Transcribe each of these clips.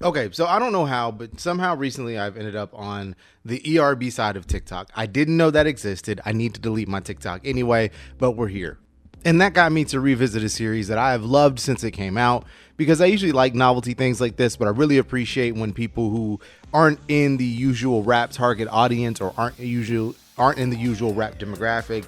Okay, so I don't know how, but somehow recently I've ended up on the ERB side of TikTok. I didn't know that existed. I need to delete my TikTok anyway, but we're here. And that got me to revisit a series that I have loved since it came out, because I usually like novelty things like this, but I really appreciate when people who aren't in the usual rap target audience or aren't in the usual rap demographic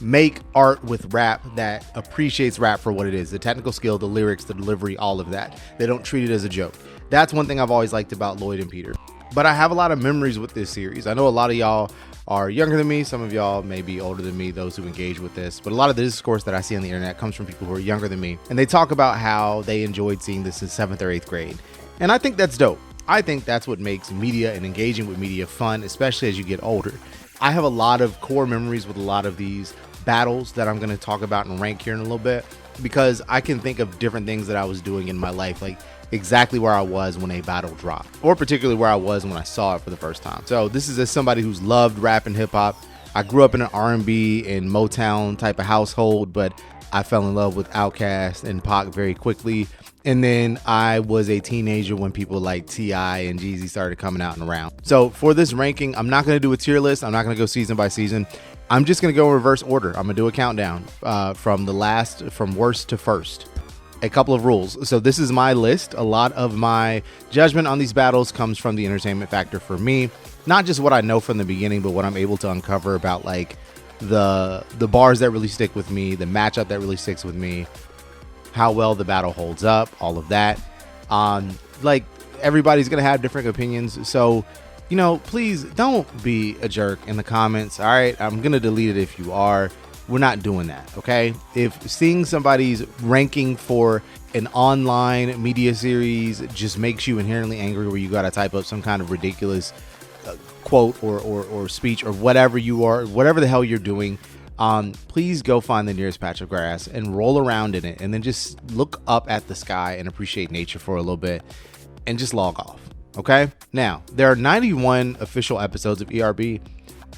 make art with rap that appreciates rap for what it is: the technical skill, the lyrics, the delivery, all of that. They don't treat it as a joke. That's one thing I've always liked about Lloyd and Peter. But I have a lot of memories with this series. I know a lot of y'all are younger than me. Some of y'all may be older than me, those who engage with this. But a lot of the discourse that I see on the internet comes from people who are younger than me. And they talk about how they enjoyed seeing this in 7th or 8th grade. And I think that's dope. I think that's what makes media and engaging with media fun, especially as you get older. I have a lot of core memories with a lot of these battles that I'm going to talk about and rank here in a little bit, because I can think of different things that I was doing in my life, like exactly where I was when a battle dropped, or particularly where I was when I saw it for the first time. So this is as somebody who's loved rap and hip hop. I grew up in an R&B and Motown type of household, but I fell in love with Outkast and Pac very quickly. And then I was a teenager when people like T.I. and Jeezy started coming out and around. So for this ranking, I'm not going to do a tier list. I'm not going to go season by season. I'm just going to go in reverse order. I'm going to do a countdown from worst to first. A couple of rules. So this is my list. A lot of my judgment on these battles comes from the entertainment factor for me. Not just what I know from the beginning, but what I'm able to uncover about like the bars that really stick with me, the matchup that really sticks with me, how well the battle holds up, all of that. Like everybody's going to have different opinions. So, you know, please don't be a jerk in the comments. All right. I'm going to delete it if you are. We're not doing that, okay? If seeing somebody's ranking for an online media series just makes you inherently angry, where you got to type up some kind of ridiculous quote or speech or whatever the hell you're doing, please go find the nearest patch of grass and roll around in it, and then just look up at the sky and appreciate nature for a little bit and just log off, okay? Now, there are 91 official episodes of ERB,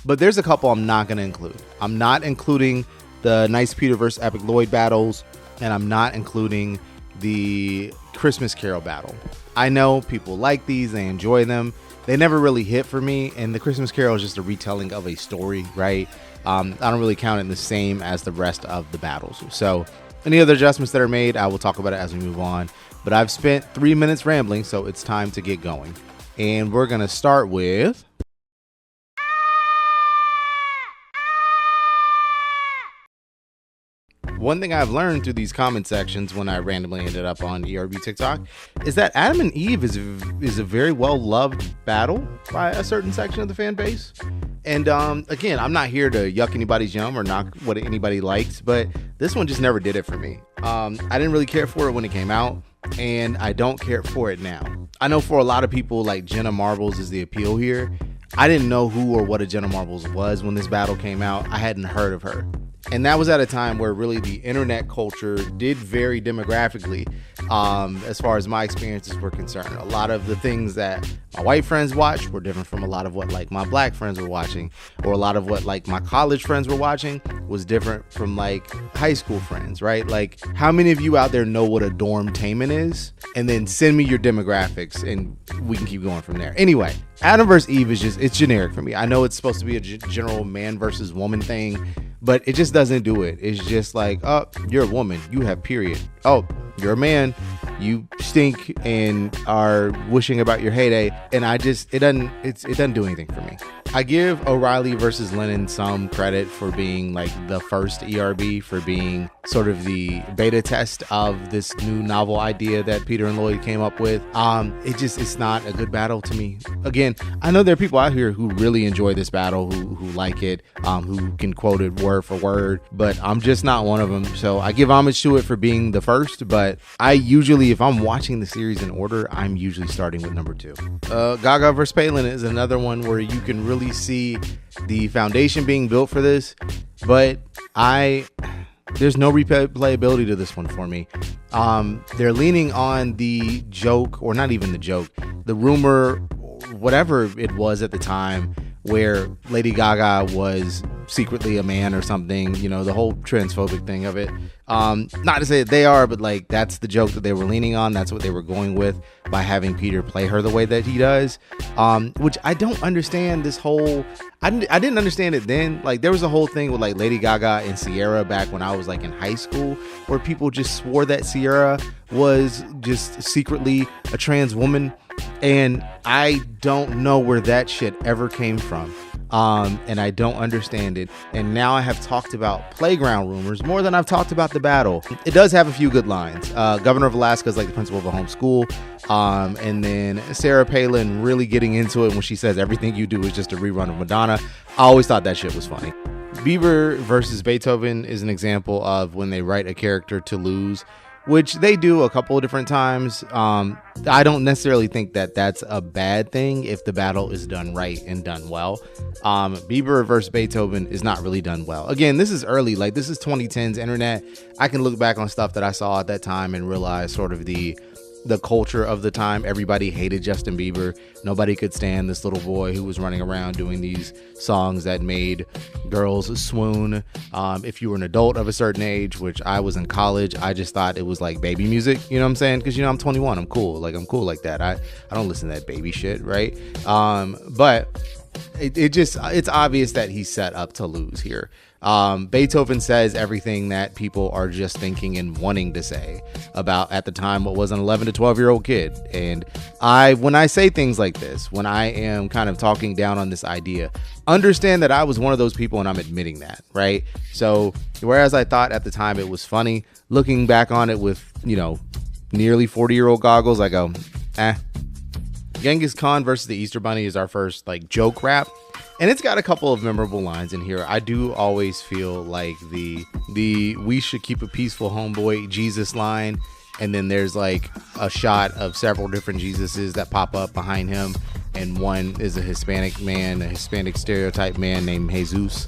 but there's a couple I'm not going to include. I'm not including the Nice Peter vs. Epic Lloyd battles, and I'm not including the Christmas Carol battle. I know people like these, they enjoy them. They never really hit for me, and the Christmas Carol is just a retelling of a story, right? I don't really count it in the same as the rest of the battles. So any other adjustments that are made, I will talk about it as we move on. But I've spent 3 minutes rambling, so it's time to get going. And we're going to start with... One thing I've learned through these comment sections when I randomly ended up on ERB TikTok is that Adam and Eve is a very well-loved battle by a certain section of the fan base. And again, I'm not here to yuck anybody's yum or knock what anybody likes, but this one just never did it for me. I didn't really care for it when it came out, and I don't care for it now. I know for a lot of people, like Jenna Marbles is the appeal here. I didn't know who or what a Jenna Marbles was when this battle came out. I hadn't heard of her. And that was at a time where really the internet culture did vary demographically, as far as my experiences were concerned. A lot of the things that my white friends watched were different from a lot of what like my black friends were watching, or a lot of what like my college friends were watching was different from like high school friends, right? Like, how many of you out there know what a dormtainment is? And then send me your demographics and we can keep going from there. Anyway, Adam vs. Eve is it's generic for me. I know it's supposed to be a general man versus woman thing, but it just doesn't do it. It's just like, oh, you're a woman, you have period. Oh, you're a man, you stink and are wishing about your heyday. And it doesn't do anything for me. I give O'Reilly versus Lennon some credit for being like the first ERB, for being sort of the beta test of this new novel idea that Peter and Lloyd came up with. It's not a good battle to me. Again, I know there are people out here who really enjoy this battle, who like it, who can quote it word for word, but I'm just not one of them. So I give homage to it for being the first, but I usually, if I'm watching the series in order, I'm usually starting with number 2. Gaga vs. Palin is another one where you can really see the foundation being built for this, but there's no replayability to this one for me. They're leaning on the joke, or not even the joke, the rumor, whatever it was at the time, where Lady Gaga was secretly a man or something, you know, the whole transphobic thing of it. Not to say that they are, but like that's the joke that they were leaning on. That's what they were going with by having Peter play her the way that he does, which I don't understand. This whole I didn't understand it then. Like there was a whole thing with like Lady Gaga and Sierra back when I was like in high school, where people just swore that Sierra was just secretly a trans woman, and I don't know where that shit ever came from. And I don't understand it. And now I have talked about playground rumors more than I've talked about the battle. It does have a few good lines. Governor of Alaska is like the principal of a home school. And then Sarah Palin really getting into it when she says everything you do is just a rerun of Madonna. I always thought that shit was funny. Bieber versus Beethoven is an example of when they write a character to lose, which they do a couple of different times. I don't necessarily think that that's a bad thing if the battle is done right and done well. Bieber versus Beethoven is not really done well. Again, this is early, like this is 2010s internet. I can look back on stuff that I saw at that time and realize sort of the culture of the time. Everybody hated Justin Bieber. Nobody could stand this little boy who was running around doing these songs that made girls swoon. If you were an adult of a certain age, which I was in college, I just thought it was like baby music, you know what I'm saying? Because, you know, I'm 21, I'm cool. Like, I'm cool like that. I don't listen to that baby shit, right? But it's obvious that he's set up to lose here. Beethoven says everything that people are just thinking and wanting to say about, at the time, what was an 11 to 12-year-old kid. And when I say things like this, when I am kind of talking down on this idea, understand that I was one of those people and I'm admitting that, right? So whereas I thought at the time it was funny, looking back on it with, you know, nearly 40-year-old goggles, I go, Genghis Khan versus the Easter Bunny is our first like joke rap. And it's got a couple of memorable lines in here. I do always feel like the "we should keep a peaceful homeboy" Jesus line, and then there's like a shot of several different Jesuses that pop up behind him, and one is a Hispanic man, a Hispanic stereotype man named Jesus.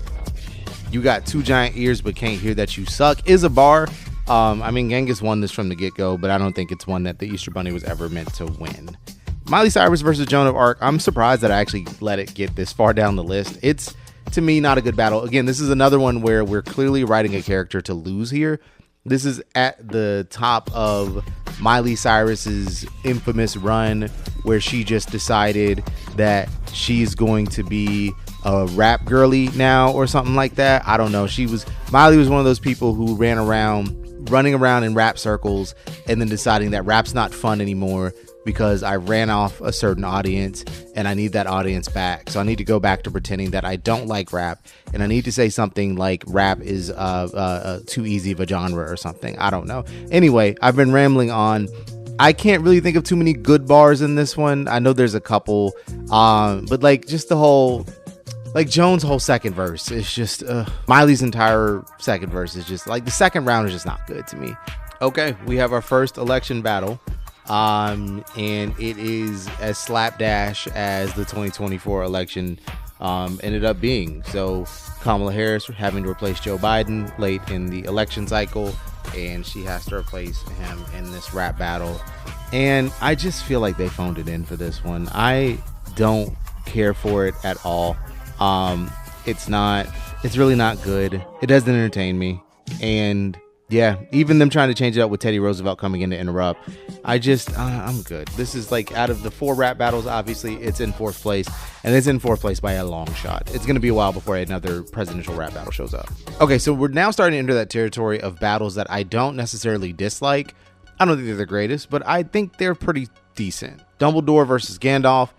"You got two giant ears but can't hear that you suck" is a bar. I mean, Genghis won this from the get-go, but I don't think it's one that the Easter Bunny was ever meant to win. Miley Cyrus versus Joan of Arc. I'm surprised that I actually let it get this far down the list. It's, to me, not a good battle. Again, this is another one where we're clearly writing a character to lose here. This is at the top of Miley Cyrus's infamous run where she just decided that she's going to be a rap girly now or something like that. I don't know. Miley was one of those people who running around in rap circles and then deciding that rap's not fun anymore because I ran off a certain audience and I need that audience back. So I need to go back to pretending that I don't like rap, and I need to say something like rap is too easy of a genre or something. I don't know. Anyway, I've been rambling on. I can't really think of too many good bars in this one. I know there's a couple, but like just the whole, like Joan's whole second verse is just, Miley's entire second verse is just like, the second round is just not good to me. Okay, we have our first election battle. And it is as slapdash as the 2024 election ended up being. So Kamala Harris having to replace Joe Biden late in the election cycle, and she has to replace him in this rap battle. And I just feel like they phoned it in for this one. I don't care for it at all. It's really not good. It doesn't entertain me. And yeah, even them trying to change it up with Teddy Roosevelt coming in to interrupt, I'm good. This is like, out of the 4 rap battles, obviously it's in 4th place, and it's in 4th place by a long shot. It's going to be a while before another presidential rap battle shows up. Okay, so we're now starting to enter that territory of battles that I don't necessarily dislike. I don't think they're the greatest, but I think they're pretty decent. Dumbledore versus Gandalf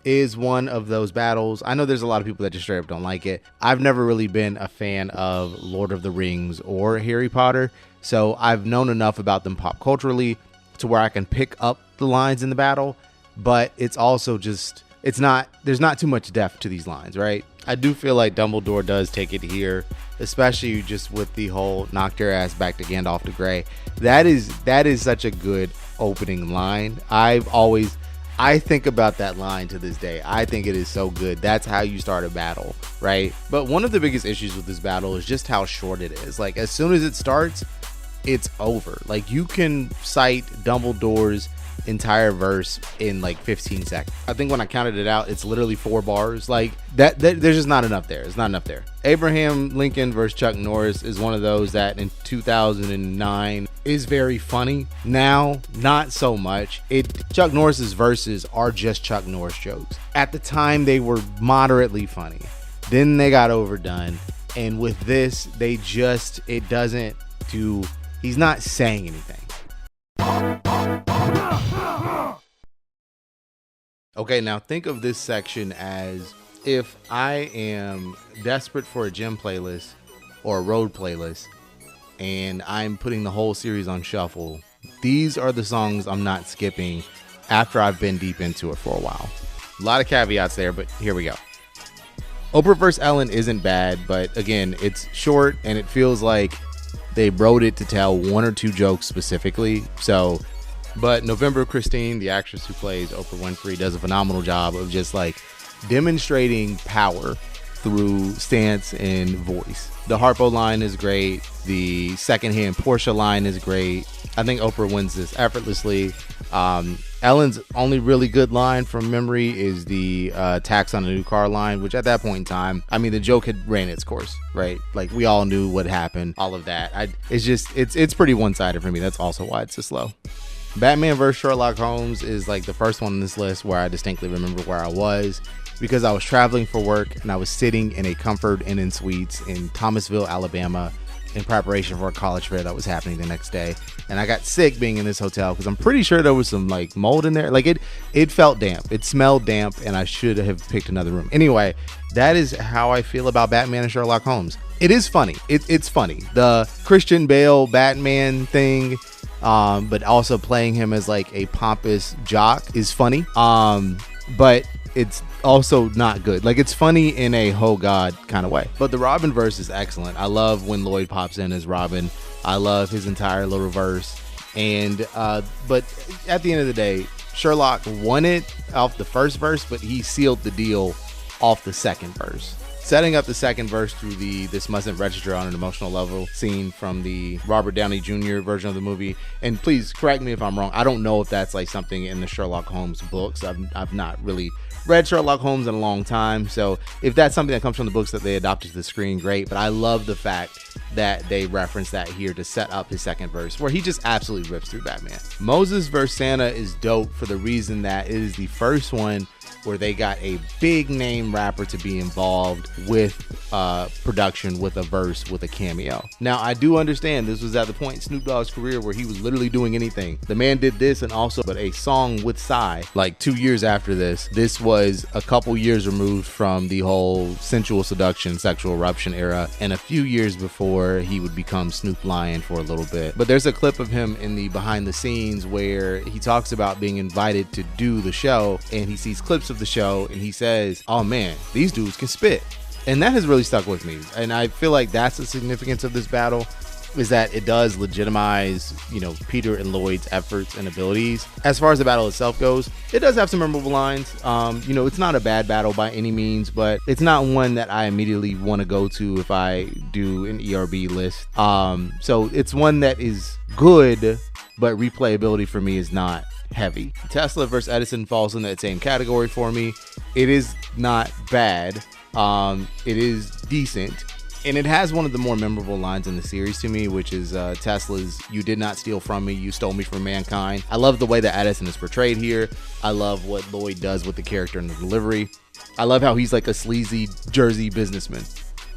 is one of those battles. I know there's a lot of people that just straight up don't like it. I've never really been a fan of Lord of the Rings or Harry Potter, so I've known enough about them pop culturally to where I can pick up the lines in the battle, but it's also just, there's not too much depth to these lines, right? I do feel like Dumbledore does take it here, especially just with the whole knock their ass back to Gandalf the Grey. That is such a good opening line. I think about that line to this day. I think it is so good. That's how you start a battle, right? But one of the biggest issues with this battle is just how short it is. Like, as soon as it starts, it's over. Like, you can cite Dumbledore's entire verse in like 15 seconds. I think when I counted it out, it's literally 4 bars. Like that there's just not enough there. It's not enough there. Abraham Lincoln versus Chuck Norris is one of those that in 2009 is very funny. Now, not so much. Chuck Norris's verses are just Chuck Norris jokes. At the time, they were moderately funny. Then they got overdone. And with this, he's not saying anything. Okay, now think of this section as if I am desperate for a gym playlist or a road playlist and I'm putting the whole series on shuffle. These are the songs I'm not skipping after I've been deep into it for a while. A lot of caveats there, but here we go. Oprah vs. Ellen isn't bad, but again, it's short and it feels like they wrote it to tell 1 or 2 jokes specifically. But November Christine, the actress who plays Oprah Winfrey, does a phenomenal job of just like demonstrating power through stance and voice. The Harpo line is great. The secondhand Portia line is great. I think Oprah wins this effortlessly. Ellen's only really good line from memory is the tax on a new car line, which at that point in time, I mean, the joke had ran its course, right? Like we all knew what happened, all of that. It's pretty one-sided for me. That's also why it's so slow. Batman vs. Sherlock Holmes is like the first one on this list where I distinctly remember where I was, because I was traveling for work and I was sitting in a Comfort Inn and Suites in Thomasville, Alabama, in preparation for a college fair that was happening the next day. And I got sick being in this hotel because I'm pretty sure there was some like mold in there. Like it felt damp. It smelled damp and I should have picked another room. Anyway, that is how I feel about Batman and Sherlock Holmes. It is funny. It's funny. The Christian Bale Batman thing, but also playing him as like a pompous jock is funny. But it's also not good. Like it's funny in a oh god kind of way. But the Robin verse is excellent. I love when Lloyd pops in as Robin. I love his entire little verse. And but at the end of the day, Sherlock won it off the first verse, but he sealed the deal off the second verse. Setting up the second verse through the "this mustn't register on an emotional level" scene from the Robert Downey Jr. version of the movie. And please correct me if I'm wrong. I don't know if that's like something in the Sherlock Holmes books. I've not really read Sherlock Holmes in a long time. So if that's something that comes from the books that they adopted to the screen, great. But I love the fact that they reference that here to set up his second verse, where he just absolutely rips through Batman. Moses vs. Santa is dope for the reason that it is the first one where they got a big name rapper to be involved with production, with a verse, with a cameo. Now, I do understand this was at the point in Snoop Dogg's career where he was literally doing anything. The man did this and also but a song with Psy like 2 years after this. This was a couple years removed from the whole sensual seduction, sexual eruption era, and a few years before he would become Snoop Lion for a little bit. But there's a clip of him in the behind the scenes where he talks about being invited to do the show, and he sees clips of the show and he says, "Oh man, these dudes can spit." And that has really stuck with me. And I feel like that's the significance of this battle, is that it does legitimize, Peter and Lloyd's efforts and abilities. As far as the battle itself goes, it does have some memorable lines. It's not a bad battle by any means, but it's not one that I immediately want to go to if I do an ERB list. So it's one that is good, but replayability for me is not heavy. Tesla versus Edison falls in that same category for me. It is not bad. It is decent. And it has one of the more memorable lines in the series to me, which is Tesla's "You did not steal from me, you stole me from mankind." I love the way that Edison is portrayed here. I love what Lloyd does with the character and the delivery. I love how he's like a sleazy Jersey businessman.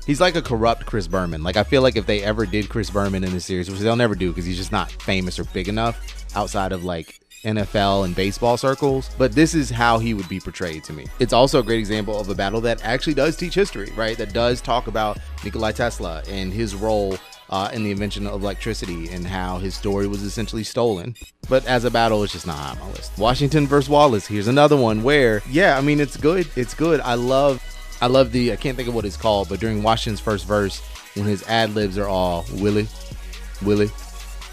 He's like a corrupt Chris Berman. Like I feel like if they ever did Chris Berman in the series, which they'll never do because he's just not famous or big enough outside of like NFL and baseball circles, but this is how he would be portrayed to me. It's also a great example of a battle that actually does teach history, right? That does talk about Nikola Tesla and his role in the invention of electricity and how his story was essentially stolen. But as a battle, it's just not high on my list. Washington versus Wallace. Here's another one where, it's good. It's good. I love I can't think of what it's called, but during Washington's first verse, when his ad libs are all Willie, Willie,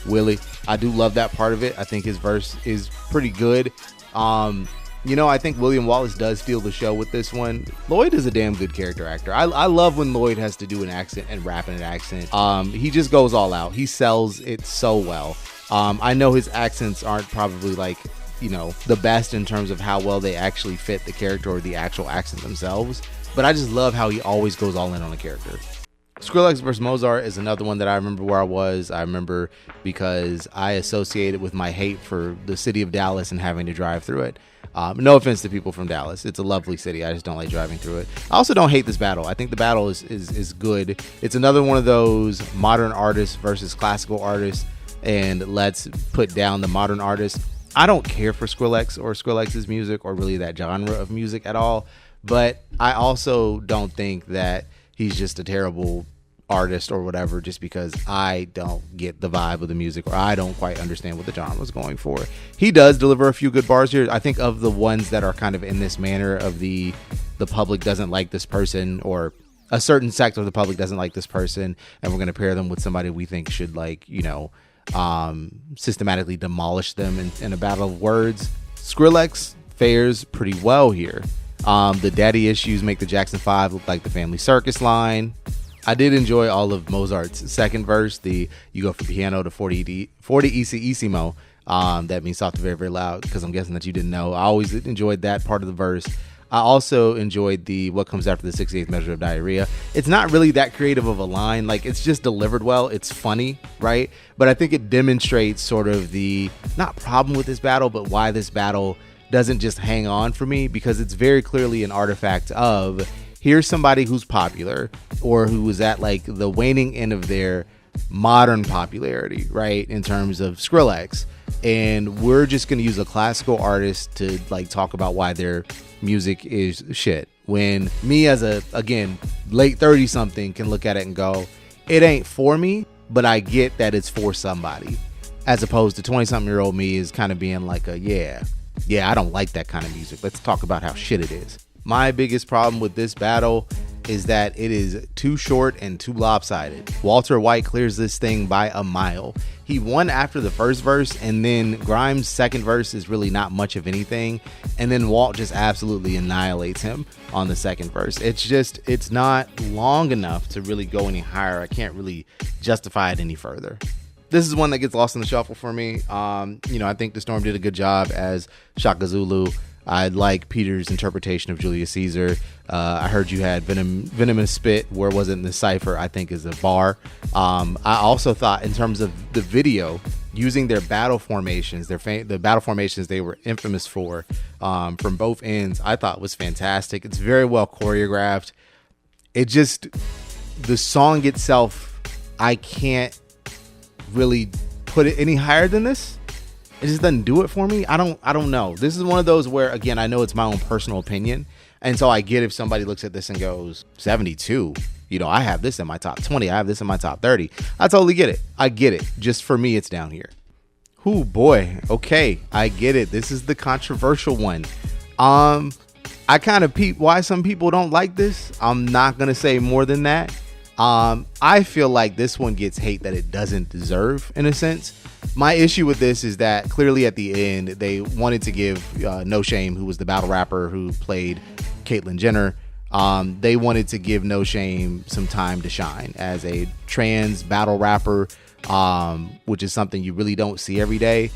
Willie. I do love that part of it. I think his verse is pretty good. I think William Wallace does steal the show with this one. Lloyd is a damn good character actor. I love when Lloyd has to do an accent and rap in an accent. He just goes all out. He sells it so well. I know his accents aren't probably like the best in terms of how well they actually fit the character or the actual accent themselves. But I just love how he always goes all in on a character. Skrillex vs. Mozart is another one that I remember where I was. I remember because I associated with my hate for the city of Dallas and having to drive through it. No offense to people from Dallas. It's a lovely city. I just don't like driving through it. I also don't hate this battle. I think the battle is good. It's another one of those modern artists versus classical artists, and let's put down the modern artists. I don't care for Skrillex or Skrillex's music or really that genre of music at all, but I also don't think that he's just a terrible artist or whatever just because I don't get the vibe of the music or I don't quite understand what the genre was going for. He does deliver a few good bars here. I think of the ones that are kind of in this manner of the public doesn't like this person, or a certain sector of the public doesn't like this person, and we're going to pair them with somebody we think should systematically demolish them in a battle of words. Skrillex fares pretty well here. The daddy issues make the Jackson 5 look like the Family Circus line. I did enjoy all of Mozart's second verse. You go from piano to 40 easy-mo. That means soft and very, very loud, because I'm guessing that you didn't know. I always enjoyed that part of the verse. I also enjoyed the what comes after the 68th measure of diarrhea. It's not really that creative of a line. Like, it's just delivered well. It's funny, right? But I think it demonstrates sort of the, not problem with this battle, but why this battle doesn't just hang on for me, because it's very clearly an artifact of, here's somebody who's popular or who was at like the waning end of their modern popularity, right, in terms of Skrillex, and we're just going to use a classical artist to like talk about why their music is shit, when me as a, again, late 30 something can look at it and go, it ain't for me, but I get that it's for somebody, as opposed to 20 something year old me is kind of being like yeah, I don't like that kind of music, let's talk about how shit it is. My biggest problem with this battle is that it is too short and too lopsided. Walter White clears this thing by a mile. He won after the first verse, and then Grimes' second verse is really not much of anything, and then Walt just absolutely annihilates him on the second verse. It's not long enough to really go any higher. I can't really justify it any further. This is one that gets lost in the shuffle for me. I think The Storm did a good job as Shaka Zulu. I like Peter's interpretation of Julius Caesar. I heard you had venomous spit. Where was it in the cipher? I think is a bar. I also thought in terms of the video, using their battle formations, the battle formations they were infamous for, from both ends, I thought was fantastic. It's very well choreographed. The song itself, I can't really put it any higher than this. It just doesn't do it for me. I don't know. This is one of those where, again, I know it's my own personal opinion. And so I get if somebody looks at this and goes, 72, I have this in my top 20. I have this in my top 30. I totally get it. I get it. Just for me, it's down here. Ooh, boy. Okay. I get it. This is the controversial one. I kind of peep why some people don't like this. I'm not going to say more than that. I feel like this one gets hate that it doesn't deserve, in a sense. My issue with this is that clearly at the end, they wanted to give No Shame, who was the battle rapper who played Caitlyn Jenner, they wanted to give No Shame some time to shine as a trans battle rapper, which is something you really don't see every day.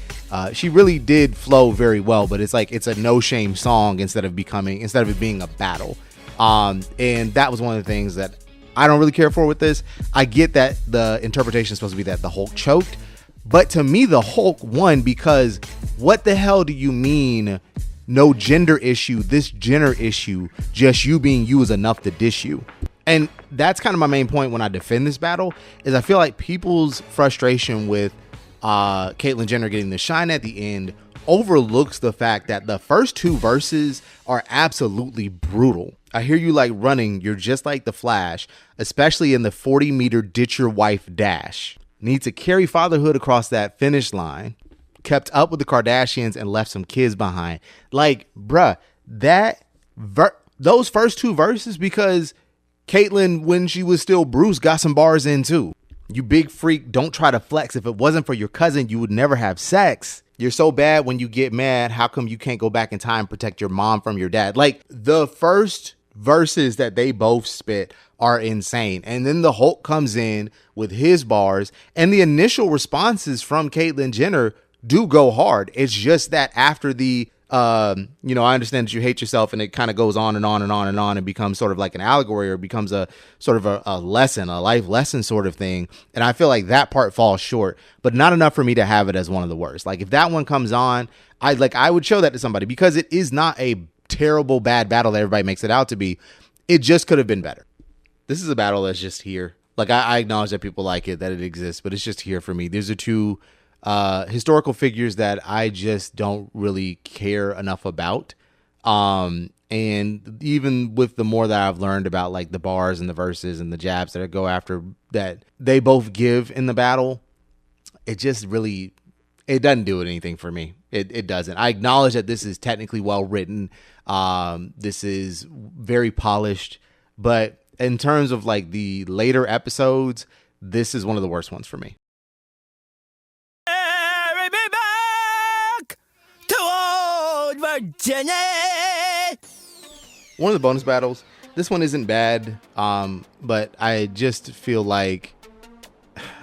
She really did flow very well, but it's like it's a No Shame song instead of it being a battle. And that was one of the things that I don't really care for with this. I get that the interpretation is supposed to be that the Hulk choked, but to me, the Hulk won, because what the hell do you mean no gender issue, this gender issue, just you being you is enough to dish you? And that's kind of my main point when I defend this battle, is I feel like people's frustration with Caitlyn Jenner getting the shine at the end overlooks the fact that the first two verses are absolutely brutal. I hear you like running, you're just like the Flash, especially in the 40-meter ditch your wife dash. Need to carry fatherhood across that finish line. Kept up with the Kardashians and left some kids behind. Like, bruh, those first two verses, because Caitlyn, when she was still Bruce, got some bars in too. You big freak, don't try to flex. If it wasn't for your cousin, you would never have sex. You're so bad when you get mad. How come you can't go back in time and protect your mom from your dad? Like, the first verses that they both spit are insane. And then the Hulk comes in with his bars, and the initial responses from Caitlyn Jenner do go hard. It's just that after the you know, I understand that you hate yourself, and it kind of goes on and on and on and on and becomes sort of like an allegory, or becomes a sort of a lesson, a life lesson sort of thing. And I feel like that part falls short, but not enough for me to have it as one of the worst. Like if that one comes on, I would show that to somebody, because it is not a terrible bad battle that everybody makes it out to be. It just could have been better. This is a battle that's just here. Like I acknowledge that people like it, that it exists, but it's just here for me. These are two historical figures that I just don't really care enough about. And even with the more that I've learned about like the bars and the verses and the jabs that I go after that they both give in the battle, it just really, it doesn't do anything for me. It doesn't. I acknowledge that this is technically well written. This is very polished, but in terms of like the later episodes, this is one of the worst ones for me. Virginia. One of the bonus battles, this one isn't bad, but I just feel like,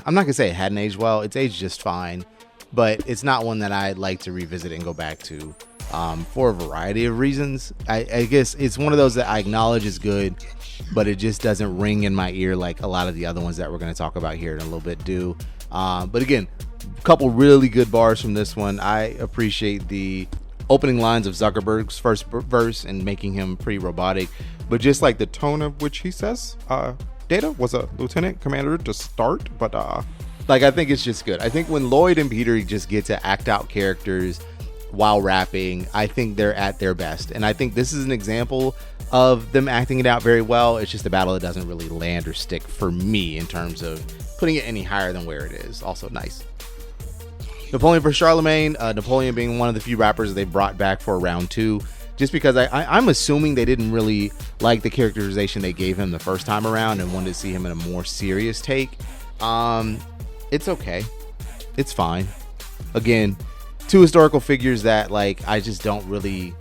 I'm not gonna say it hadn't aged well. It's aged just fine, but it's not one that I'd like to revisit and go back to for a variety of reasons. I guess it's one of those that I acknowledge is good, but it just doesn't ring in my ear like a lot of the other ones that we're going to talk about here in a little bit do. But again, a couple really good bars from this one. I appreciate the opening lines of Zuckerberg's first verse and making him pretty robotic, but just like the tone of which he says, Data was a lieutenant commander to start, but like I think it's just good. I think when Lloyd and Peter just get to act out characters while rapping, I think they're at their best, and I think this is an example of them acting it out very well. It's just a battle that doesn't really land or stick for me in terms of putting it any higher than where it is. Also nice. Napoleon versus Charlemagne, Napoleon being one of the few rappers that they brought back for round 2, just because I'm assuming they didn't really like the characterization they gave him the first time around and wanted to see him in a more serious take. It's okay. It's fine. Again, two historical figures that like I just don't really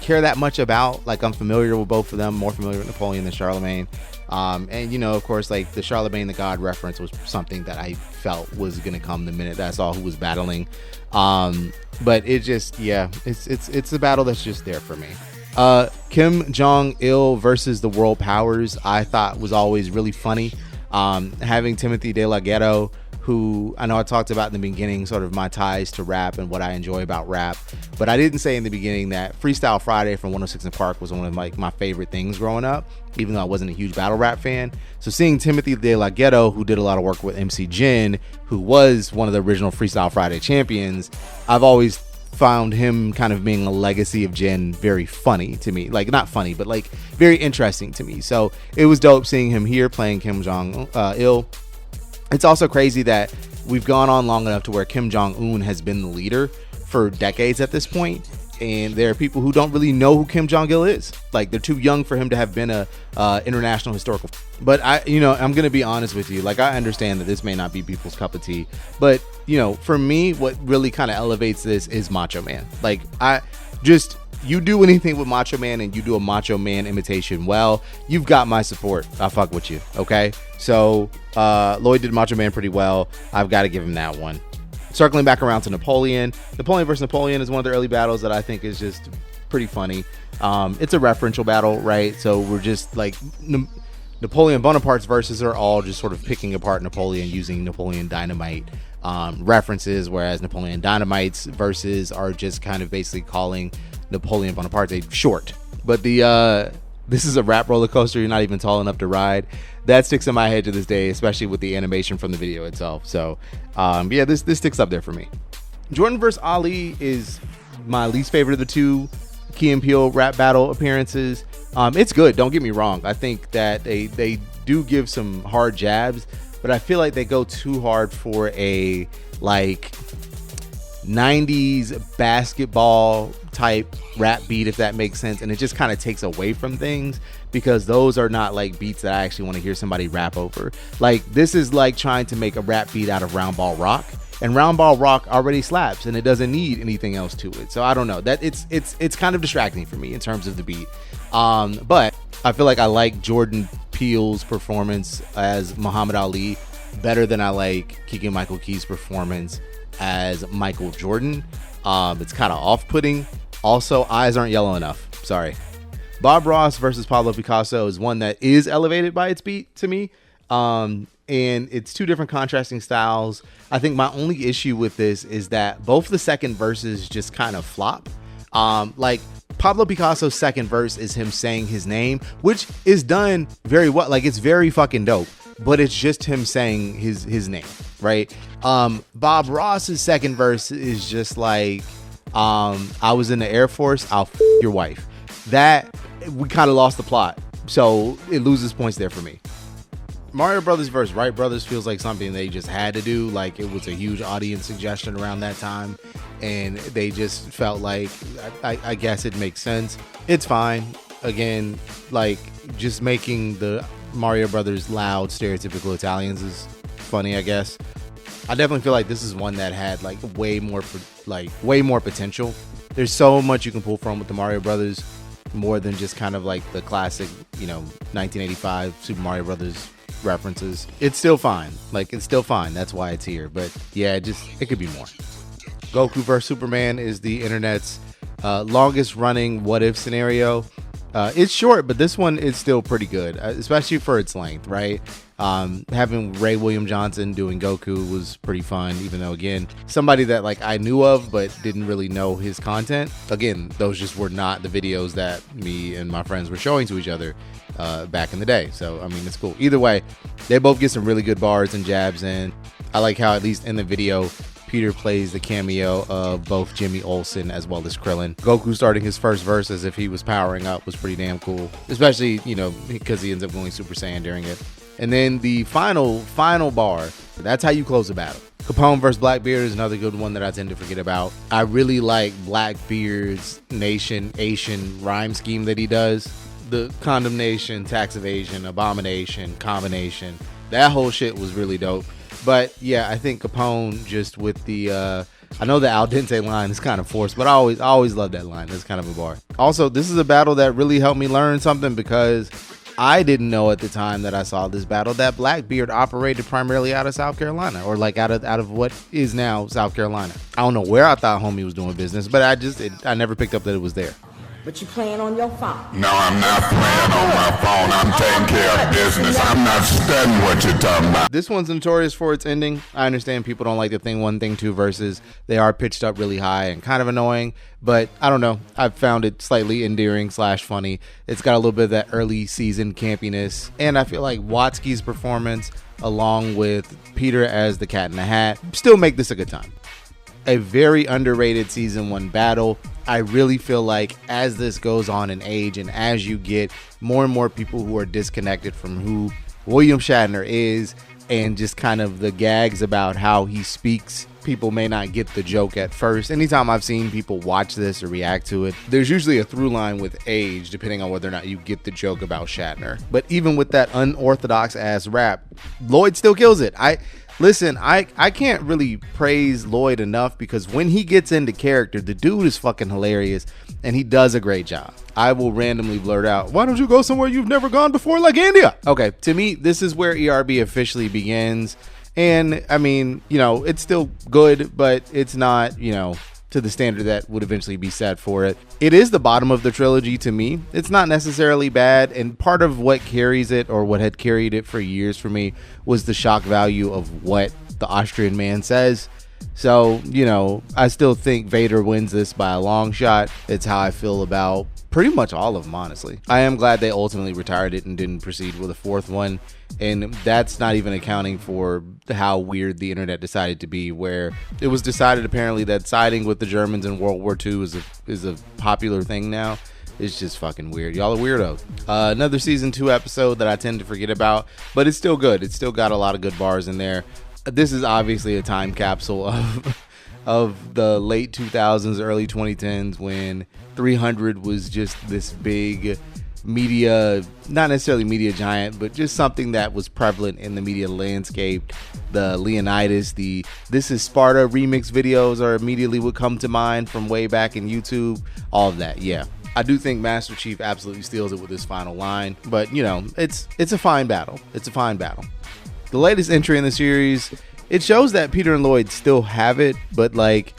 care that much about. Like I'm familiar with both of them, more familiar with Napoleon than Charlemagne. And you know, of course, like the Charlemagne the God reference was something that I felt was gonna come the minute that I saw who was battling. But it just, yeah, it's a battle that's just there for me. Kim Jong-il versus the world powers, I thought was always really funny. Having Timothy De La Ghetto, who I know I talked about in the beginning, sort of my ties to rap and what I enjoy about rap, but I didn't say in the beginning that Freestyle Friday from 106 & Park was one of like my favorite things growing up, even though I wasn't a huge battle rap fan. So seeing Timothy De La Ghetto, who did a lot of work with MC Jin, who was one of the original Freestyle Friday champions, I've always found him kind of being a legacy of Jin very funny to me. Like not funny, but like very interesting to me. So it was dope seeing him here playing Kim Jong-il. It's also crazy that we've gone on long enough to where Kim Jong-un has been the leader for decades at this point, and there are people who don't really know who Kim Jong-il is. Like they're too young for him to have been a international historical. But I'm gonna be honest with you. Like I understand that this may not be people's cup of tea, but you know, for me, what really kind of elevates this is Macho Man. Like you do anything with Macho Man and you do a Macho Man imitation well, you've got my support. I fuck with you, okay? So Lloyd did Macho Man pretty well. I've got to give him that one. Circling back around to Napoleon versus Napoleon is one of the early battles that I think is just pretty funny. It's a referential battle, right? So we're just like Napoleon Bonaparte's verses are all just sort of picking apart Napoleon using Napoleon Dynamite references, whereas Napoleon Dynamite's verses are just kind of basically calling Napoleon Bonaparte short. But this is a rap roller coaster you're not even tall enough to ride. That sticks in my head to this day, especially with the animation from the video itself. So yeah, this sticks up there for me. Jordan versus Ali is my least favorite of the two Key and Peele rap battle appearances. It's good, don't get me wrong. I think that they do give some hard jabs, but I feel like they go too hard for a like 90s basketball type rap beat, if that makes sense, and it just kind of takes away from things, because those are not like beats that I actually want to hear somebody rap over. Like this is like trying to make a rap beat out of Round Ball Rock, and Round Ball Rock already slaps and it doesn't need anything else to it. So I don't know, that it's kind of distracting for me in terms of the beat. But I feel like I like Jordan Peele's performance as Muhammad Ali better than I like Keegan-Michael Key's performance as Michael Jordan. It's kind of off-putting. Also, eyes aren't yellow enough. Sorry. Bob Ross versus Pablo Picasso is one that is elevated by its beat to me. And it's two different contrasting styles. I think my only issue with this is that both the second verses just kind of flop. Like Pablo Picasso's second verse is him saying his name, which is done very well. Like, it's very fucking dope, but it's just him saying his name, right? Bob Ross's second verse is just like, I was in the Air Force, I'll f your wife. That, we kind of lost the plot, so it loses points there for me. Mario Brothers versus Wright Brothers feels like something they just had to do. Like, it was a huge audience suggestion around that time, and they just felt like, I guess it makes sense. It's fine. Again, like, just making the Mario Brothers loud, stereotypical Italians is funny, I guess. I definitely feel like this is one that had like way more potential. There's so much you can pull from with the Mario Brothers, more than just kind of like the classic, 1985 Super Mario Brothers references. It's still fine. Like, it's still fine. That's why it's here. But yeah, it could be more. Goku vs Superman is the internet's longest running what if scenario. It's short, but this one is still pretty good, especially for its length, right? Having Ray William Johnson doing Goku was pretty fun, even though, again, somebody that like I knew of but didn't really know his content. Again, those just were not the videos that me and my friends were showing to each other back in the day. So, I mean, it's cool. Either way, they both get some really good bars and jabs in. I like how, at least in the video, Peter plays the cameo of both Jimmy Olsen as well as Krillin. Goku starting his first verse as if he was powering up was pretty damn cool, especially, because he ends up going Super Saiyan during it. And then the final bar, that's how you close the battle. Capone versus Blackbeard is another good one that I tend to forget about. I really like Blackbeard's Asian rhyme scheme that he does. The condemnation, tax evasion, abomination, combination. That whole shit was really dope. But yeah, I think Capone, just with the I know the al dente line is kind of forced, but I always love that line. That's kind of a bar. Also, this is a battle that really helped me learn something, because I didn't know at the time that I saw this battle that Blackbeard operated primarily out of South Carolina, or like out of what is now South Carolina. I don't know where I thought homie was doing business, but I never picked up that it was there. But you playing on your phone. No, I'm not playing on my phone. I'm taking care of business. I'm not studying what you're talking about. This one's notorious for its ending. I understand people don't like the Thing 1, Thing 2 verses. They are pitched up really high and kind of annoying, but I don't know. I've found it slightly endearing / funny. It's got a little bit of that early season campiness, and I feel like Watsky's performance, along with Peter as the Cat in the Hat, still make this a good time. A very underrated season 1 battle. I really feel like as this goes on in age, and as you get more and more people who are disconnected from who William Shatner is, and just kind of the gags about how he speaks, people may not get the joke at first. Anytime I've seen people watch this or react to it, there's usually a through line with age, depending on whether or not you get the joke about Shatner. But even with that unorthodox ass rap, Lloyd still kills it. Listen, I can't really praise Lloyd enough, because when he gets into character, the dude is fucking hilarious, and he does a great job. I will randomly blurt out, "Why don't you go somewhere you've never gone before, like India?" Okay, to me, this is where ERB officially begins. And I mean, it's still good, but it's not, to the standard that would eventually be set for it. It is the bottom of the trilogy to me. It's not necessarily bad, and part of what carries it, or what had carried it for years for me, was the shock value of what the Austrian man says. So, I still think Vader wins this by a long shot. It's how I feel about pretty much all of them, honestly. I am glad they ultimately retired it and didn't proceed with a fourth one. And that's not even accounting for how weird the internet decided to be, where it was decided apparently that siding with the Germans in World War II is a popular thing now. It's just fucking weird. Y'all are weirdos. Another season 2 episode that I tend to forget about, but it's still good. It's still got a lot of good bars in there. This is obviously a time capsule of the late 2000s, early 2010s, when 300 was just this big media, not necessarily media giant, but just something that was prevalent in the media landscape. The Leonidas, the This Is Sparta remix videos are immediately would come to mind from way back in YouTube. All of that, yeah. I do think Master Chief absolutely steals it with his final line, but it's a fine battle. It's a fine battle. The latest entry in the series it shows that Peter and Lloyd still have it, but like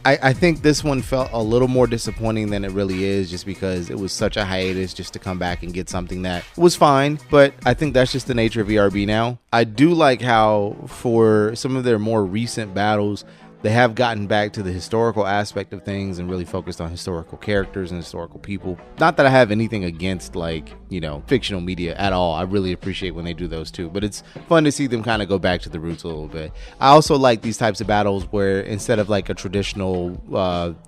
I think this one felt a little more disappointing than it really is, just because it was such a hiatus just to come back and get something that was fine. But I think that's just the nature of ERB now. I do like how for some of their more recent battles, they have gotten back to the historical aspect of things and really focused on historical characters and historical people. Not that I have anything against, like, you know, fictional media at all. I really appreciate when they do those too, but it's fun to see them kind of go back to the roots a little bit. I also like these types of battles where instead of like a traditional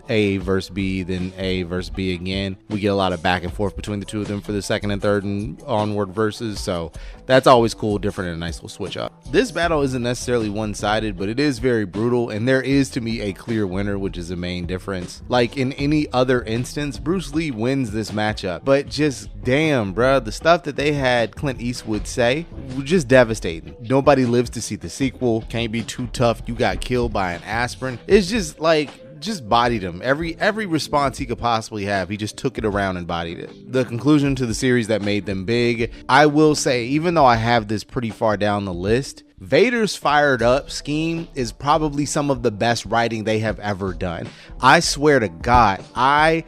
A versus B, then A versus B again, we get a lot of back and forth between the two of them for the second and third and onward verses. So that's always cool, different, and a nice little switch up. This battle isn't necessarily one-sided, but it is very brutal, and there is to me a clear winner, which is the main difference. Like in any other instance, Bruce Lee wins this matchup, but just damn, bruh, the stuff that they had Clint Eastwood say was just devastating. Nobody lives to see the sequel. Can't be too tough. You got killed by an aspirin. It's just like, just bodied him. Every response he could possibly have, he just took it around and bodied it. The conclusion to the series that made them big, I will say, even though I have this pretty far down the list, Vader's Fired Up scheme is probably some of the best writing they have ever done. I swear to God, I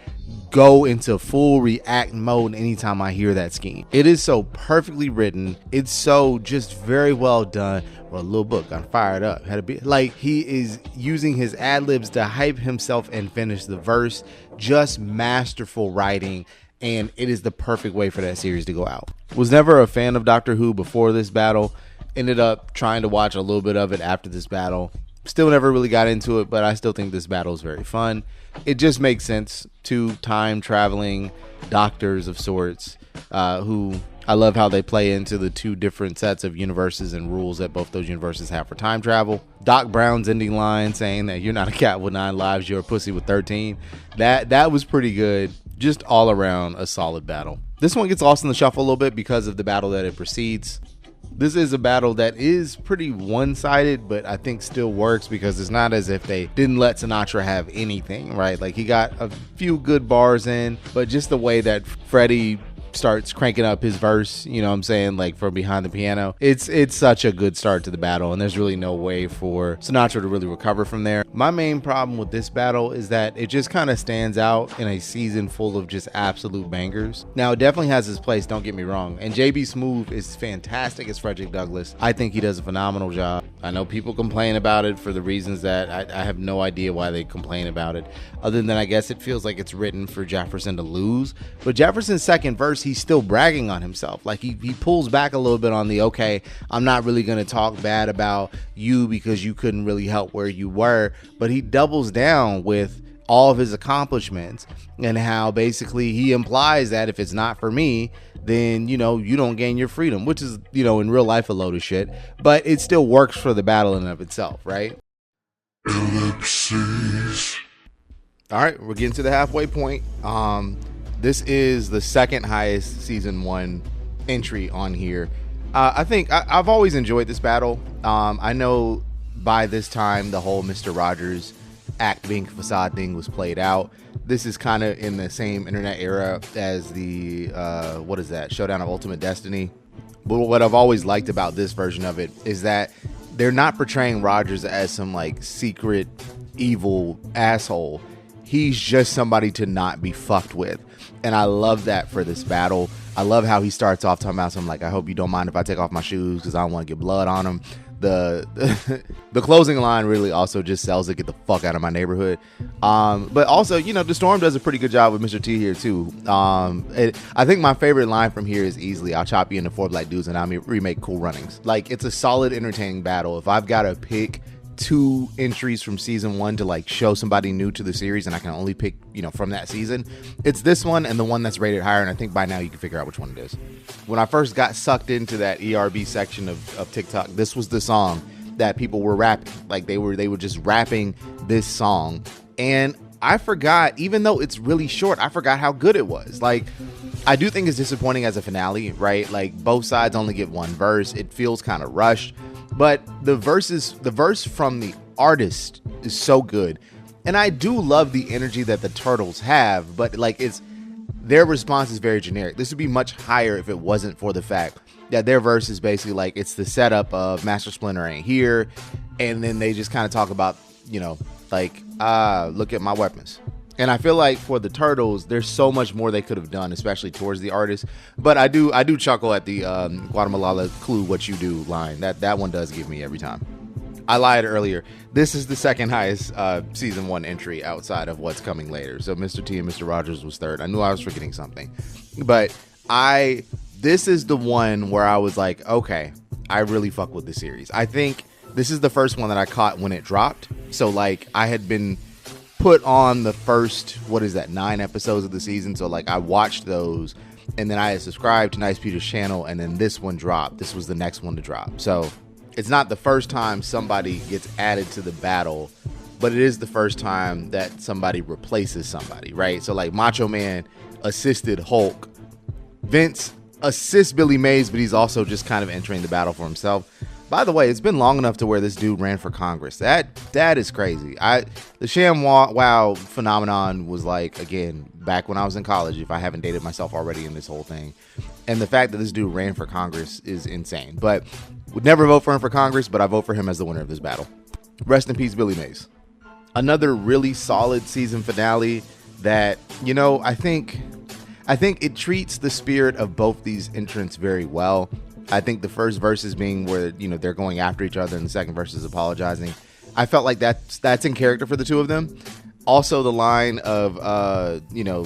go into full react mode anytime I hear that scheme. It is so perfectly written. It's so just very well done. Well, a little book got fired up. Had to be like, he is using his ad libs to hype himself and finish the verse. Just masterful writing. And it is the perfect way for that series to go out. Was never a fan of Doctor Who before this battle. Ended up trying to watch a little bit of it after this battle. Still never really got into it, but I still think this battle is very fun. It just makes sense. Two time traveling doctors of sorts who I love how they play into the two different sets of universes and rules that both those universes have for time travel. Doc Brown's ending line saying that you're not a cat with 9 lives, you're a pussy with 13. That was pretty good. Just all around a solid battle. This one gets lost in the shuffle a little bit because of the battle that it precedes. This is a battle that is pretty one-sided, but I think still works because it's not as if they didn't let Sinatra have anything, right? Like, he got a few good bars in, but just the way that Freddie starts cranking up his verse, you know what I'm saying, like from behind the piano, it's such a good start to the battle, and there's really no way for Sinatra to really recover from there. My main problem with this battle is that it just kind of stands out in a season full of just absolute bangers. Now, it definitely has its place, don't get me wrong, and JB Smoove is fantastic as Frederick Douglass. I think he does a phenomenal job. I know people complain about it for the reasons that I have no idea why they complain about it, other than I guess it feels like it's written for Jefferson to lose. But Jefferson's second verse, he's still bragging on himself. Like, he pulls back a little bit on the, okay, I'm not really going to talk bad about you because you couldn't really help where you were, but he doubles down with all of his accomplishments and how basically he implies that if it's not for me, then, you know, you don't gain your freedom, which is, you know, in real life a load of shit, but it still works for the battle in and of itself, right? Ellipses. All right, we're getting to the halfway point. This is the second highest season 1 entry on here. I think I've always enjoyed this battle. I know by this time the whole Mr. Rogers act being facade thing was played out. This is kind of in the same internet era as the what is that, Showdown of Ultimate Destiny. But what I've always liked about this version of it is that they're not portraying Rogers as some like secret evil asshole. He's just somebody to not be fucked with. And I love that for this battle. I love how he starts off talking about something like, I hope you don't mind if I take off my shoes because I don't want to get blood on them. The closing line really also just sells it, get the fuck out of my neighborhood. But also, you know, the Storm does a pretty good job with Mr. T here too. I think my favorite line from here is easily, I'll chop you into 4 black dudes and I'll remake Cool Runnings. Like, it's a solid, entertaining battle. If I've got to pick 2 entries from season 1 to like show somebody new to the series and I can only pick, you know, from that season, it's this one and the one that's rated higher, and I think by now you can figure out which one it is. When I first got sucked into that ERB section of TikTok, this was the song that people were rapping. Like, they were just rapping this song, and I forgot, even though it's really short, I forgot how good it was. Like, I do think it's disappointing as a finale, right? Like, both sides only get 1 verse. It feels kind of rushed. But the verse from the artist is so good. And I do love the energy that the Turtles have, but like, their response is very generic. This would be much higher if it wasn't for the fact that their verse is basically like, it's the setup of Master Splinter ain't here, and then they just kind of talk about, you know, like, look at my weapons. And I feel like for the Turtles, there's so much more they could have done, especially towards the artist. But I do chuckle at the Guatemala clue what you do line. That one does give me every time. I lied earlier. This is the second highest season 1 entry outside of what's coming later. So Mr. T and Mr. Rogers was third. I knew I was forgetting something. But this is the one where I was like, okay, I really fuck with the series. I think this is the first one that I caught when it dropped. So like I had been put on the first, 9 episodes of the season. So like I watched those, and then I had subscribed to Nice Peter's channel, and then this one dropped. This was the next one to drop. So it's not the first time somebody gets added to the battle, but it is the first time that somebody replaces somebody, right? So like Macho Man assisted Hulk. Vince assists Billy Mays, but he's also just kind of entering the battle for himself. By the way, it's been long enough to where this dude ran for Congress. That is crazy. The Sham Wow phenomenon was like, again, back when I was in college, if I haven't dated myself already in this whole thing. And the fact that this dude ran for Congress is insane. But would never vote for him for Congress, but I vote for him as the winner of this battle. Rest in peace, Billy Mays. Another really solid season finale that, you know, I think it treats the spirit of both these entrants very well. I think the first verses being where, you know, they're going after each other, and the second verse is apologizing. I felt like that's in character for the two of them. Also, the line of, you know,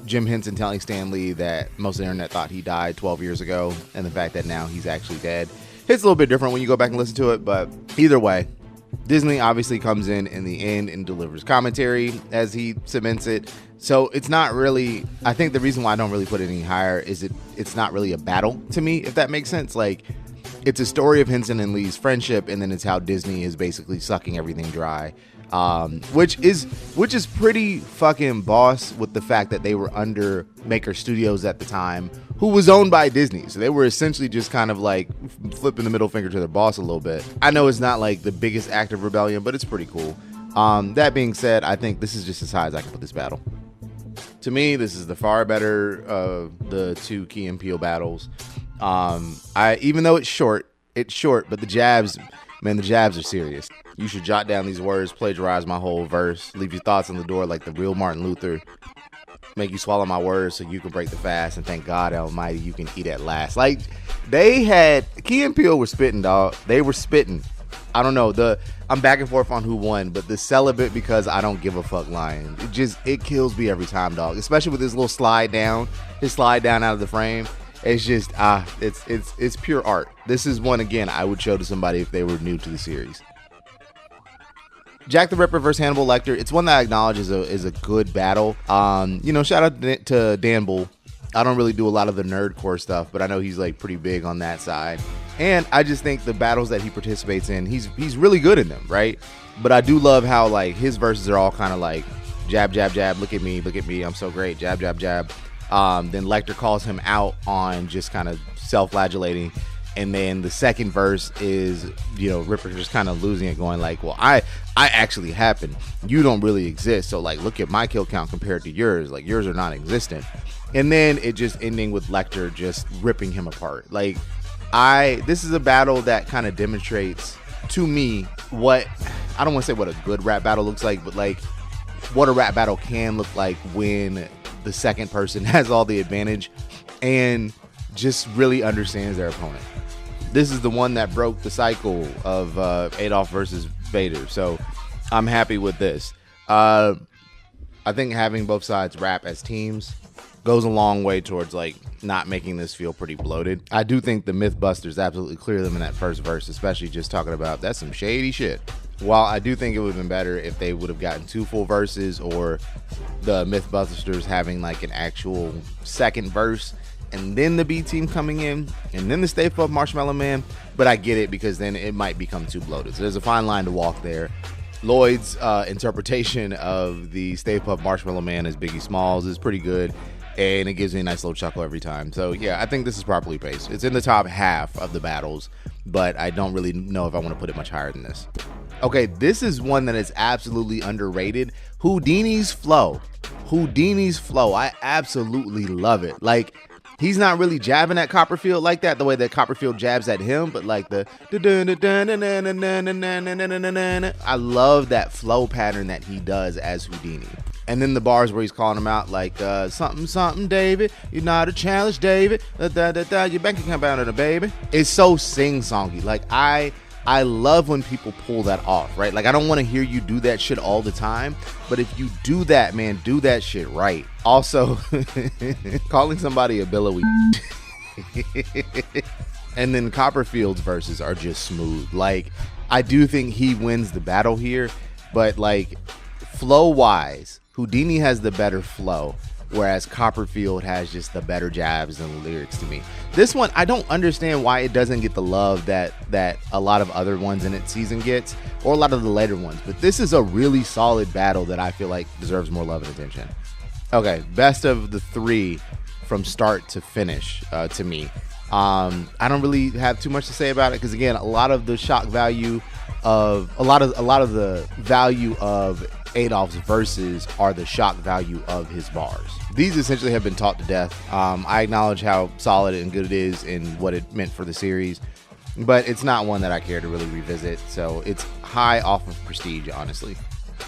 Jim Henson telling Stan Lee that most of the internet thought he died 12 years ago, and the fact that now he's actually dead. It's a little bit different when you go back and listen to it, but either way, Disney obviously comes in the end and delivers commentary as he cements it. So it's not really, I think the reason why I don't really put it any higher is it's not really a battle to me, if that makes sense. Like, it's a story of Henson and Lee's friendship, and then it's how Disney is basically sucking everything dry. Which is pretty fucking boss with the fact that they were under Maker Studios at the time, who was owned by Disney. So they were essentially just kind of like flipping the middle finger to their boss a little bit. I know it's not like the biggest act of rebellion, but it's pretty cool. That being said, I think this is just as high as I can put this battle. To me, this is the far better of the two Key and Peele battles. Even though it's short, but the jabs are serious. You should jot down these words, plagiarize my whole verse, leave your thoughts on the door like the real Martin Luther, make you swallow my words so you can break the fast, and thank God Almighty you can eat at last. Like, Key and Peele were spitting, dog. They were spitting. I don't know, I'm back and forth on who won, but the celibate because I don't give a fuck line, it kills me every time, dog. Especially with his little slide down out of the frame. It's just it's pure art. This is one, again, I would show to somebody if they were new to the series. Jack the Ripper versus Hannibal Lecter. It's one that I acknowledge is a good battle. Shout out to Dan Bull. I don't really do a lot of the nerdcore stuff, but I know he's like pretty big on that side. And I just think the battles that he participates in, he's really good in them, right? But I do love how like his verses are all kind of like jab, jab, jab, look at me, I'm so great, jab, jab, jab. Then Lecter calls him out on just kind of self-flagellating. And then the second verse is, Ripper just kind of losing it, going like, well, I actually happen. You don't really exist. So like, look at my kill count compared to yours. Like, yours are non-existent. And then it just ending with Lecter just ripping him apart. Like, this is a battle that kind of demonstrates to me what, I don't want to say what a good rap battle looks like, but like what a rap battle can look like when the second person has all the advantage and just really understands their opponent. This is the one that broke the cycle of Adolf versus Vader. So I'm happy with this. I think having both sides rap as teams goes a long way towards like not making this feel pretty bloated. I do think the Mythbusters absolutely clear them in that first verse, especially just talking about that's some shady shit. While I do think it would have been better if they would have gotten 2 full verses, or the Mythbusters having like an actual second verse and then the B team coming in and then the Stay Puft Marshmallow Man. But I get it, because then it might become too bloated. So there's a fine line to walk there. Lloyd's interpretation of the Stay Puft Marshmallow Man as Biggie Smalls is pretty good, and it gives me a nice little chuckle every time. So yeah, I think this is properly paced. It's in the top half of the battles, but I don't really know if I want to put it much higher than this. Okay, this is one that is absolutely underrated. Houdini's flow. Houdini's flow, I absolutely love it. Like, he's not really jabbing at Copperfield like that, the way that Copperfield jabs at him, but like the I love that flow pattern that he does as Houdini. And then the bars where he's calling him out like something, something, David. You're not a challenge, David. Your bank account bound on a baby. It's so sing-songy. Like, I love when people pull that off, right? Like, I don't want to hear you do that shit all the time, but if you do that, man, do that shit right. Also, calling somebody a billowy and then Copperfield's verses are just smooth. Like, I do think he wins the battle here, but like, flow-wise, Houdini has the better flow, whereas Copperfield has just the better jabs and lyrics to me. This one, I don't understand why it doesn't get the love that a lot of other ones in its season gets, or a lot of the later ones, but this is a really solid battle that I feel like deserves more love and attention. Okay, best of the three from start to finish to me. I don't really have too much to say about it because, again, a lot of the shock value of a lot of the value of Adolph's verses are the shock value of his bars. These essentially have been taught to death. I acknowledge how solid and good it is and what it meant for the series, but it's not one that I care to really revisit, so it's high off of prestige, honestly.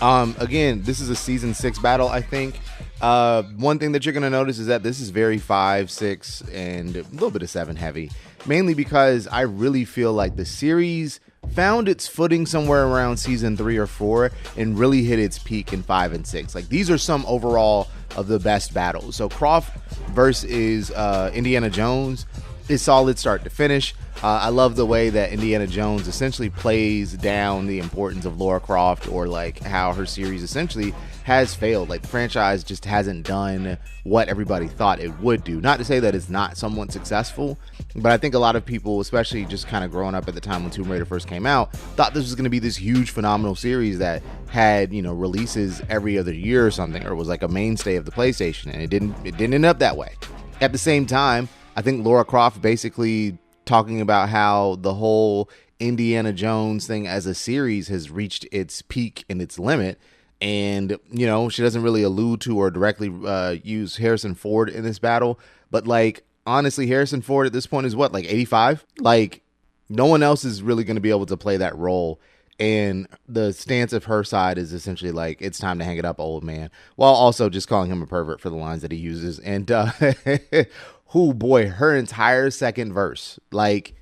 Again, this is a season 6 battle, I think. One thing that you're going to notice is that this is very 5, 6, and a little bit of 7 heavy, mainly because I really feel like the series found its footing somewhere around season 3 or 4 and really hit its peak in 5 and 6. Like, these are some overall of the best battles. So Croft versus Indiana Jones is solid start to finish. I love the way that Indiana Jones essentially plays down the importance of Lara Croft, or like how her series essentially has failed. Like, the franchise just hasn't done what everybody thought it would do. Not to say that it's not somewhat successful, but I think a lot of people, especially just kind of growing up at the time when Tomb Raider first came out, thought this was going to be this huge phenomenal series that had, you know, releases every other year or something, or was like a mainstay of the PlayStation, and it didn't end up that way. At the same time, I think Lara Croft basically talking about how the whole Indiana Jones thing as a series has reached its peak and its limit. And, you know, she doesn't really allude to or directly use Harrison Ford in this battle. But, like, honestly, Harrison Ford at this point is what, like 85? Like, no one else is really going to be able to play that role. And the stance of her side is essentially like, it's time to hang it up, old man, while also just calling him a pervert for the lines that he uses. And oh boy, her entire second verse, like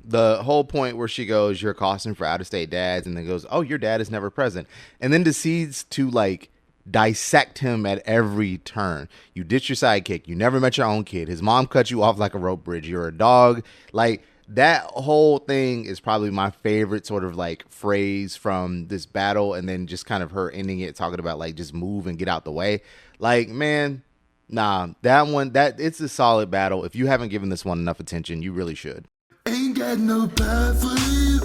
the whole point where she goes, you're costing for out-of-state dads, and then goes, oh, your dad is never present, and then proceeds to like dissect him at every turn. You ditch your sidekick, you never met your own kid, his mom cut you off like a rope bridge, you're a dog. Like, that whole thing is probably my favorite sort of like phrase from this battle. And then just kind of her ending it talking about like, just move and get out the way. Like, man, nah, that one, that it's a solid battle. If you haven't given this one enough attention, you really should. Ain't got no pie for you.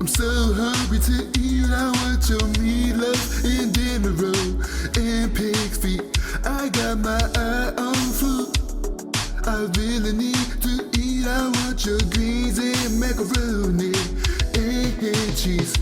I'm so hungry to eat. I want your meatloaf and dinner roll and pig's feet. I got my eye on food. I really need to eat. I want your greens and macaroni and cheese.